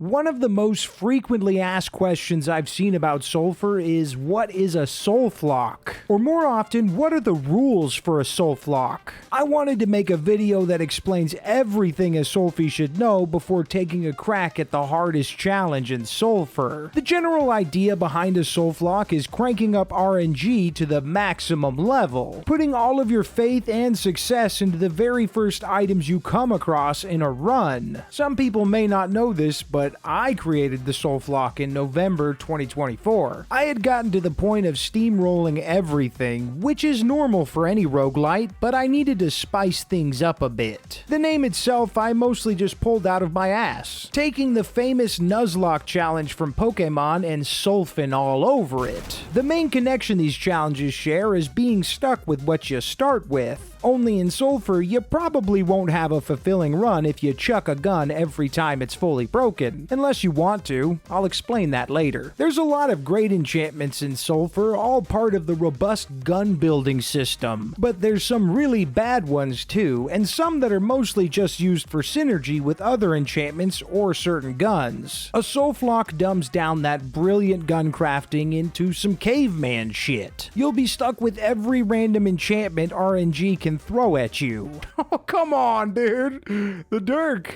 One of the most frequently asked questions I've seen about Sulfur is, what is a SULFLOCKE? Or more often, what are the rules for a SULFLOCKE? I wanted to make a video that explains everything a Sulfie should know before taking a crack at the hardest challenge in Sulfur. The general idea behind a SULFLOCKE is cranking up RNG to the maximum level, putting all of your faith and success into the very first items you come across in a run. Some people may not know this, but I created the SULFLOCKE in November 2024. I had gotten to the point of steamrolling everything, which is normal for any roguelite, but I needed to spice things up a bit. The name itself I mostly just pulled out of my ass, taking the famous Nuzlocke challenge from Pokemon and sulfing all over it. The main connection these challenges share is being stuck with what you start with. Only in Sulfur, you probably won't have a fulfilling run if you chuck a gun every time it's fully broken. Unless you want to. I'll explain that later. There's a lot of great enchantments in Sulfur, all part of the robust gun building system. But there's some really bad ones too, and some that are mostly just used for synergy with other enchantments or certain guns. A SULFLOCKE dumbs down that brilliant gun crafting into some caveman shit. You'll be stuck with every random enchantment RNG can throw at you. Oh, come on, dude. The Dirk.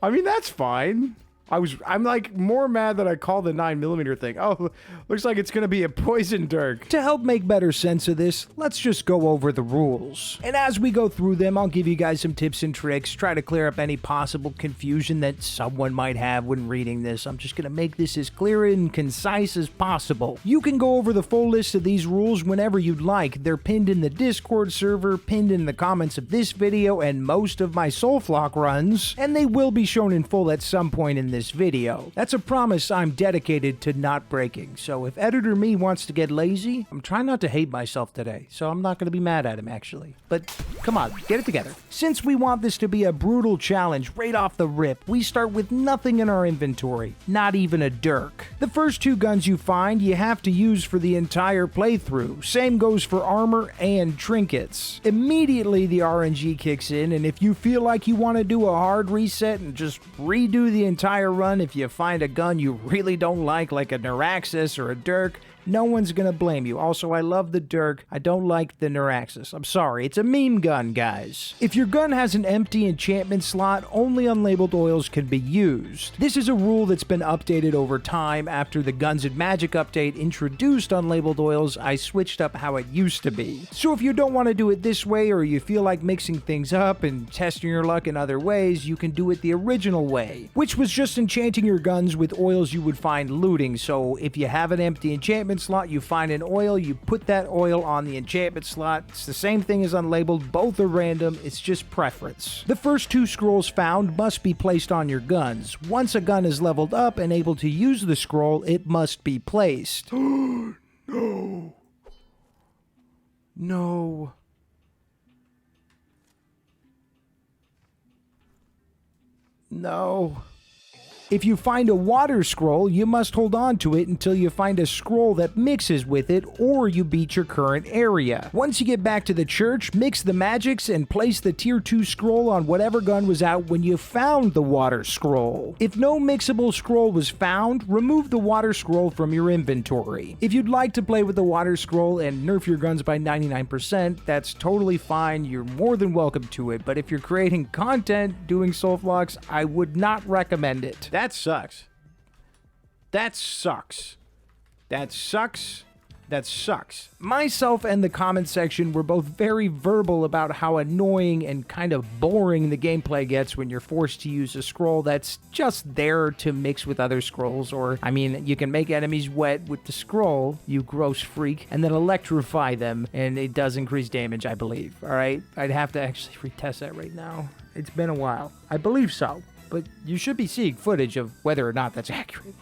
I mean, that's fine. I'm like more mad that I called the 9mm thing. Oh, looks like it's gonna be a poison Dirk. To help make better sense of this, let's just go over the rules. And as we go through them, I'll give you guys some tips and tricks, try to clear up any possible confusion that someone might have when reading this. I'm just gonna make this as clear and concise as possible. You can go over the full list of these rules whenever you'd like. They're pinned in the Discord server, pinned in the comments of this video, and most of my SULFLOCKE runs, and they will be shown in full at some point in this video. That's a promise I'm dedicated to not breaking, so if editor me wants to get lazy, I'm trying not to hate myself today, so I'm not going to be mad at him actually. But come on, get it together. Since we want this to be a brutal challenge right off the rip, we start with nothing in our inventory, not even a Dirk. The first two guns you find you have to use for the entire playthrough. Same goes for armor and trinkets. Immediately the RNG kicks in, and if you feel like you want to do a hard reset and just redo the entire run if you find a gun you really don't like a Neuraxis or a Dirk, no one's gonna blame you. Also, I love the Dirk. I don't like the Neuraxis. I'm sorry. It's a meme gun, guys. If your gun has an empty enchantment slot, only unlabeled oils can be used. This is a rule that's been updated over time. After the Guns and Magic update introduced unlabeled oils, I switched up how it used to be. So if you don't want to do it this way, or you feel like mixing things up and testing your luck in other ways, you can do it the original way, which was just enchanting your guns with oils you would find looting. So if you have an empty enchantment slot, you find an oil, you put that oil on the enchantment slot. It's the same thing as unlabeled, both are random, it's just preference. The first two scrolls found must be placed on your guns. Once a gun is leveled up and able to use the scroll, it must be placed. No. No. No. If you find a water scroll, you must hold on to it until you find a scroll that mixes with it, or you beat your current area. Once you get back to the church, mix the magics and place the tier 2 scroll on whatever gun was out when you found the water scroll. If no mixable scroll was found, remove the water scroll from your inventory. If you'd like to play with the water scroll and nerf your guns by 99%, that's totally fine. You're more than welcome to it, but if you're creating content doing SULFLOCKEs, I would not recommend it. That sucks. That sucks. That sucks. That sucks. Myself and the comment section were both very verbal about how annoying and kind of boring the gameplay gets when you're forced to use a scroll that's just there to mix with other scrolls, or, I mean, you can make enemies wet with the scroll, you gross freak, and then electrify them, and it does increase damage, I believe, alright? I'd have to actually retest that right now. It's been a while. I believe so. But you should be seeing footage of whether or not that's accurate.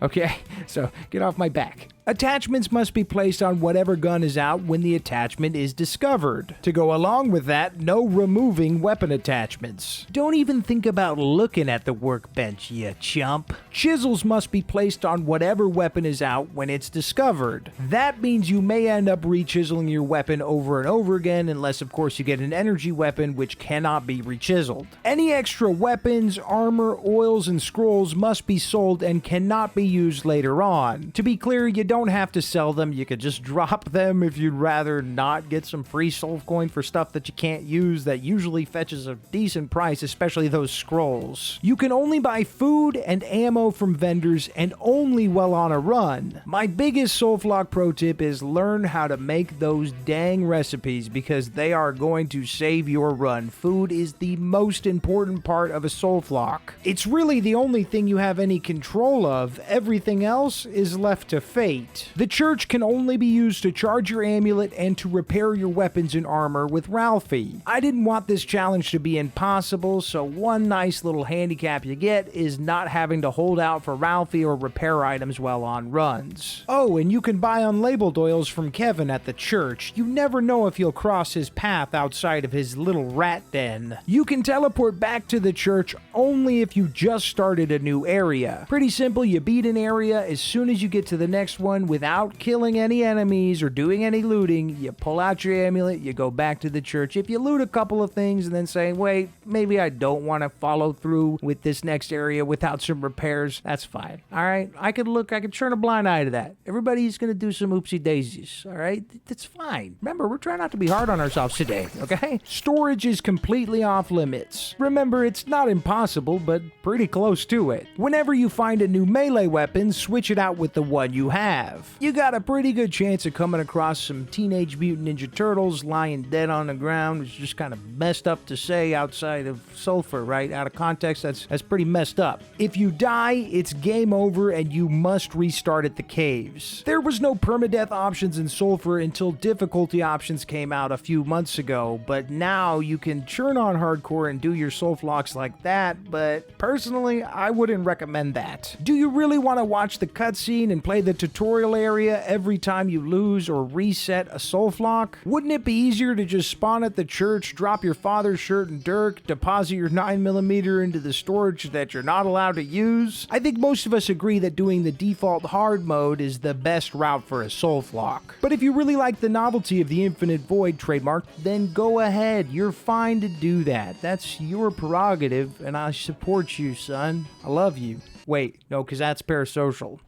Okay, so get off my back. Attachments must be placed on whatever gun is out when the attachment is discovered. To go along with that, no removing weapon attachments. Don't even think about looking at the workbench, you chump. Chisels must be placed on whatever weapon is out when it's discovered. That means you may end up re-chiseling your weapon over and over again, unless of course you get an energy weapon which cannot be re-chiseled. Any extra weapons, armor, oils, and scrolls must be sold and cannot be used later on. To be clear, you don't have to sell them, you could just drop them if you'd rather not get some free soul coin for stuff that you can't use that usually fetches a decent price, especially those scrolls. You can only buy food and ammo from vendors and only while on a run. My biggest SULFLOCKE pro tip is learn how to make those dang recipes because they are going to save your run. Food is the most important part of a SULFLOCKE. It's really the only thing you have any control of. Everything else is left to fate. The church can only be used to charge your amulet and to repair your weapons and armor with Ralphie. I didn't want this challenge to be impossible, so one nice little handicap you get is not having to hold out for Ralphie or repair items while on runs. Oh, and you can buy unlabeled oils from Kevin at the church. You never know if you'll cross his path outside of his little rat den. You can teleport back to the church only if you just started a new area. Pretty simple, you beat an area, as soon as you get to the next one without killing any enemies or doing any looting, you pull out your amulet, you go back to the church. If you loot a couple of things and then say, wait, maybe I don't want to follow through with this next area without some repairs, that's fine. All right, I could turn a blind eye to that. Everybody's gonna do some oopsie daisies. All right, that's fine. Remember, we're trying not to be hard on ourselves today, okay? Storage is completely off limits. Remember, it's not impossible, but pretty close to it. Whenever you find a new melee weapon, switch it out with the one you have. You got a pretty good chance of coming across some Teenage Mutant Ninja Turtles lying dead on the ground. It's just kind of messed up to say outside of SULFUR, right? Out of context, that's pretty messed up. If you die, it's game over and you must restart at the caves. There was no permadeath options in SULFUR until difficulty options came out a few months ago, but now you can churn on hardcore and do your SULFLOCKEs like that, but personally, I wouldn't recommend that. Do you really want to watch the cutscene and play the tutorial area every time you lose or reset a SULFLOCKE? Wouldn't it be easier to just spawn at the church, drop your father's shirt and dirk, deposit your 9mm into the storage that you're not allowed to use? I think most of us agree that doing the default hard mode is the best route for a SULFLOCKE. But if you really like the novelty of the Infinite Void trademark, then go ahead, you're fine to do that. That's your prerogative, and I support you, son. I love you. Wait, no, because that's parasocial.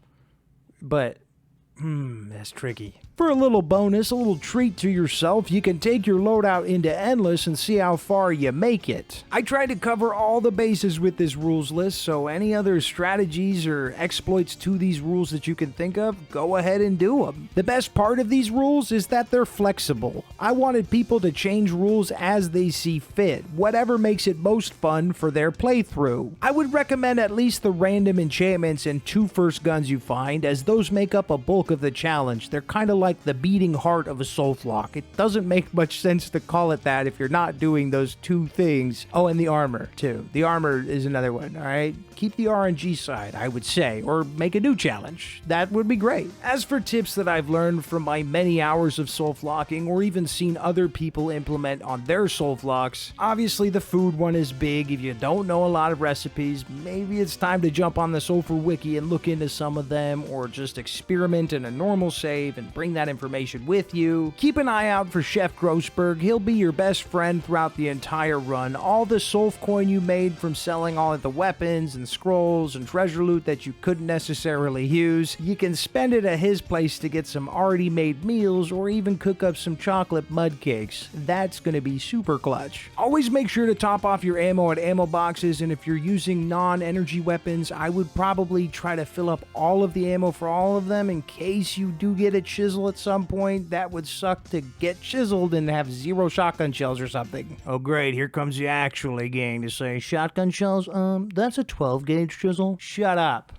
But, that's tricky. For a little bonus, a little treat to yourself, you can take your loadout into Endless and see how far you make it. I tried to cover all the bases with this rules list, so any other strategies or exploits to these rules that you can think of, go ahead and do them. The best part of these rules is that they're flexible. I wanted people to change rules as they see fit, whatever makes it most fun for their playthrough. I would recommend at least the random enchantments and 2 first guns you find, as those make up a bulk of the challenge. They're kind of like the beating heart of a SULFLOCKE. It doesn't make much sense to call it that if you're not doing those 2 things. Oh, and the armor, too. The armor is another one, all right? Keep the RNG side, I would say, or make a new challenge. That would be great. As for tips that I've learned from my many hours of SULFLOCKing, or even seen other people implement on their SULFLOCKes, obviously the food one is big. If you don't know a lot of recipes, maybe it's time to jump on the SULFUR wiki and look into some of them, or just experiment in a normal save and bring that information with you. Keep an eye out for Chef Grossberg. He'll be your best friend throughout the entire run. All the SULF coin you made from selling all of the weapons and scrolls and treasure loot that you couldn't necessarily use, you can spend it at his place to get some already made meals or even cook up some chocolate mud cakes. That's gonna be super clutch. Always make sure to top off your ammo at ammo boxes, and if you're using non-energy weapons, I would probably try to fill up all of the ammo for all of them in case you do get a chisel at some point. That would suck to get chiseled and have 0 shotgun shells or something. Oh great, here comes the actually gang to say, shotgun shells, that's a 12 gauge chisel. Shut up.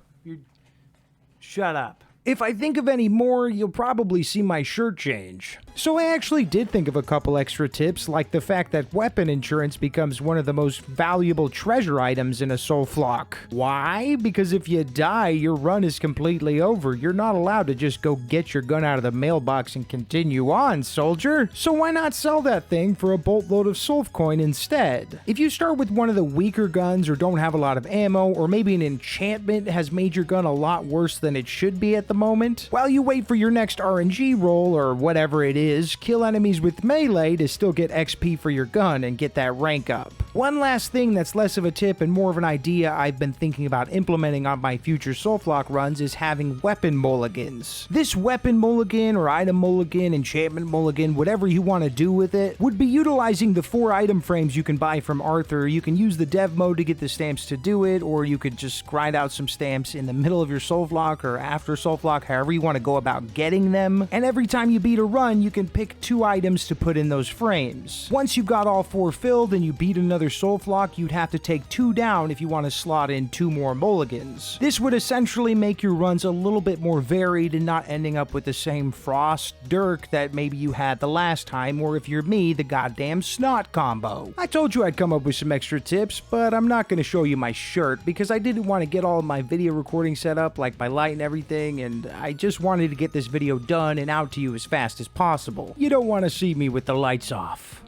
Shut up. If I think of any more, you'll probably see my shirt change. So I actually did think of a couple extra tips, like the fact that weapon insurance becomes one of the most valuable treasure items in a SULFLOCKE. Why? Because if you die, your run is completely over. You're not allowed to just go get your gun out of the mailbox and continue on, soldier. So why not sell that thing for a boatload of SULF coin instead? If you start with one of the weaker guns or don't have a lot of ammo, or maybe an enchantment has made your gun a lot worse than it should be at the moment, while you wait for your next RNG roll or whatever it is, kill enemies with melee to still get XP for your gun and get that rank up. One last thing that's less of a tip and more of an idea I've been thinking about implementing on my future SULFLOCKE runs is having weapon mulligans. This weapon mulligan or item mulligan, enchantment mulligan, whatever you want to do with it, would be utilizing the 4 item frames you can buy from Arthur. You can use the dev mode to get the stamps to do it, or you could just grind out some stamps in the middle of your SULFLOCKE or after SULFLOCKE, however you want to go about getting them. And every time you beat a run, you can pick 2 items to put in those frames. Once you've got all 4 filled and you beat another SULFLOCKE, you'd have to take 2 down if you want to slot in 2 more mulligans. This would essentially make your runs a little bit more varied and not ending up with the same Frost Dirk that maybe you had the last time, or if you're me, the goddamn Snot combo. I told you I'd come up with some extra tips, but I'm not going to show you my shirt because I didn't want to get all of my video recording set up, like my light and everything, and I just wanted to get this video done and out to you as fast as possible. You don't want to see me with the lights off.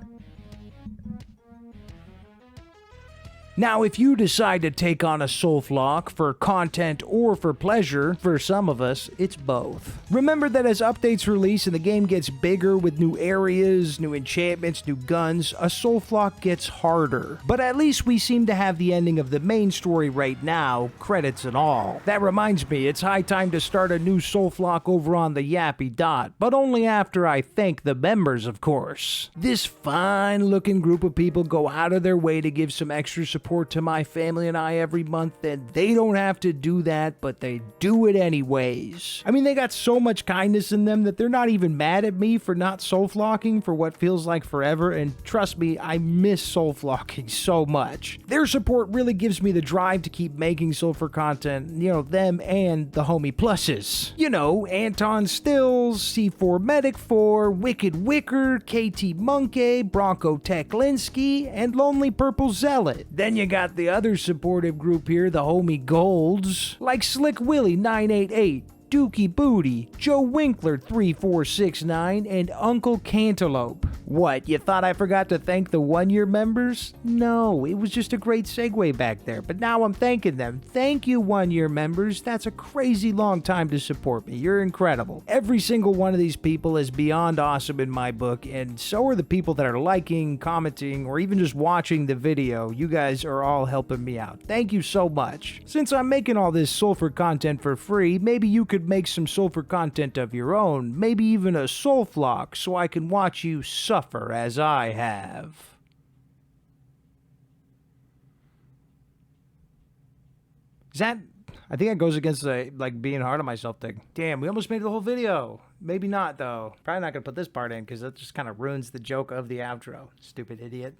Now, if you decide to take on a SULFLOCKE for content or for pleasure, for some of us, it's both. Remember that as updates release and the game gets bigger with new areas, new enchantments, new guns, a SULFLOCKE gets harder. But at least we seem to have the ending of the main story right now, credits and all. That reminds me, it's high time to start a new SULFLOCKE over on the Yappy Dot, but only after I thank the members, of course. This fine-looking group of people go out of their way to give some extra support to my family and I every month, and they don't have to do that, but they do it anyways. I mean, they got so much kindness in them that they're not even mad at me for not SULFLOCKing for what feels like forever, and trust me, I miss SULFLOCKing so much. Their support really gives me the drive to keep making Sulfur content, you know, them and the homie pluses. You know, Anton Stills, C4 Medic 4, Wicked Wicker, KT Monkey, Bronco Teklinski, and Lonely Purple Zealot. Then you got the other supportive group here, the homie Golds, like Slick Willie 988, Dookie Booty, Joe Winkler 3469, and Uncle Cantaloupe. What, you thought I forgot to thank the 1-year members? No, it was just a great segue back there, but now I'm thanking them. Thank you, 1-year members. That's a crazy long time to support me. You're incredible. Every single one of these people is beyond awesome in my book, and so are the people that are liking, commenting, or even just watching the video. You guys are all helping me out. Thank you so much. Since I'm making all this Sulfur content for free, maybe you could make some Sulfur content of your own, maybe even a SULFLOCKE, so I can watch you suffer as I have. Is that... I think that goes against the, like, being hard on myself thing. Damn, we almost made the whole video. Maybe not, though. Probably not gonna put this part in, because that just kind of ruins the joke of the outro. Stupid idiot.